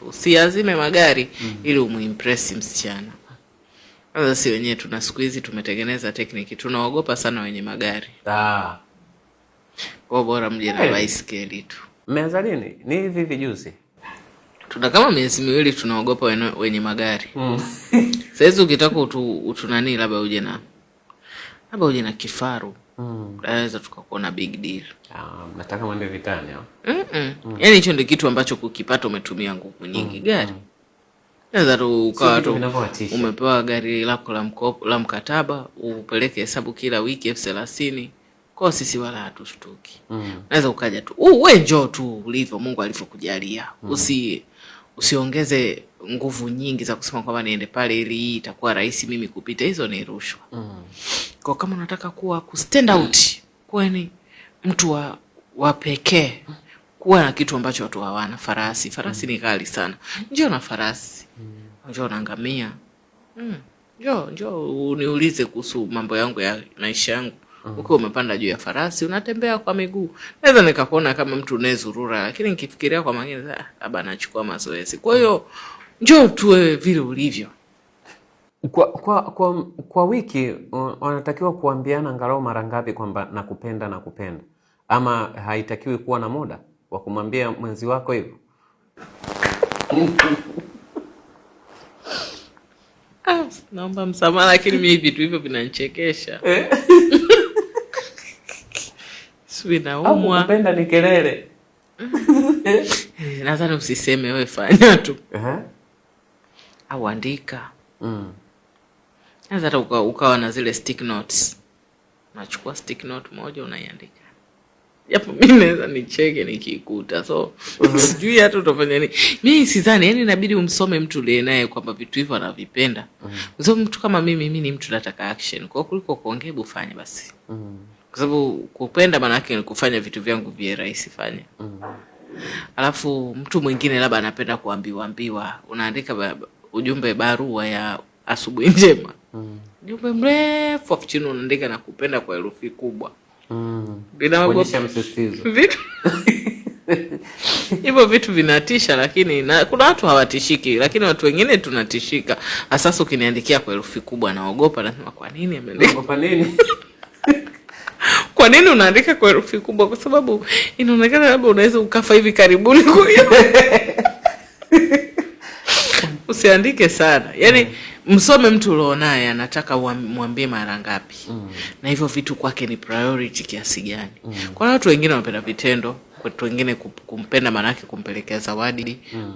Usiazime magari ili umuimpress msichana. Sasa si wenyewe tuna siku hizi tumetengeneza tekniki, tunaogopa sana wenye magari. Kwa bora mje na baiskeli tu. Mmeanza lini? Ni hivi vijuzi. Tuna kama miezi miwili tunaogopa wenye magari. Sasa ukitaka utunani labda uje na kifaru. Naweza tukakuona big deal. Nataka mwende vitani au? Yaani hicho ndio kitu ambacho kukipata umetumia nguvu nyingi gari. Naweza tu ukawa tu umepewa gari lako la mkataba upeleke hesabu kila wiki 30,000. Kwa sisi wala hatushtuki. Naweza ukaja tu. Wewe njoo tu ulivyo Mungu alivyokujalia. Usiongeze nguvu nyingi za kusema kwamba niende pale ili hii itakuwa rahisi mimi kupita. Hizo ni rushwa. Kwa kama unataka ku stand out, kwani mtu wa pekee, kuwa na kitu ambacho watu hawana. Farasi ni kali sana. Njoo na farasi. Njoo na ngamia. Njoo uniulize kuhusu mambo yangu ya maisha yangu. Ukiwa umepanda juu ya farasi, unatembea kwa miguu. Naweza nikakuona kama mtu unezurura, lakini nikifikiria kwa makini labda anachukua mazoezi. Kwa hiyo njoo tu wewe vile ulivyo. Kwa wiki wanatakiwa kuambiana angalau mara ngapi kwamba nakupenda? Ama haitakiwi kuwa na muda wa kumwambia mwenzi wako hivyo? Naomba msamaha lakini mimi vitu hivyo vinanichekesha. Sio naumwa. Kupenda ni kelele. Nadhani usiseme, wewe fanya tu. Au andika. Hata ukawa na zile stick notes. Unachukua stick note moja unaiandika. Japo mimi naweza nicheke nikikuta. So sijui hata utafanya nini. Mimi sidhani, yani inabidi umsome mtu ule naye kwamba vitu hivyo anavipenda. Kwa mtu kama mimi ni mtu nataka action. Kwa kuliko kuongea ufanye basi. Kwa sababu kupenda maana yake ni kufanya vitu vyangu viwe rahisi fanya. Alafu mtu mwingine labda anapenda kuambiwa. Unaandika ujumbe barua ya asubuhi njema. Ujumbe mrefu afu chini unaandika na kupenda kwa herufi kubwa. Kuonyesha msisitizo. Hivyo vitu vinatisha, lakini kuna watu hawatishiki, lakini watu wengine tunatishika. Sasa ukiniandikia kwa herufi kubwa naogopa, nasema kwa nini ameandika? Kwa nini? Kwa nini unaandika kwa herufi kubwa? Kwa sababu inaonekana labda unaweza ukafa hivi karibuni kwa hiyo. Usiandike sana. Yaani msome mtu ulionaye anataka mwambie mara ngapi. Na hivyo vitu kwake ni priority kiasi gani. Kwa watu wengine wanapenda vitendo, kwa watu wengine kumpenda maana yake kumpelekea zawadi.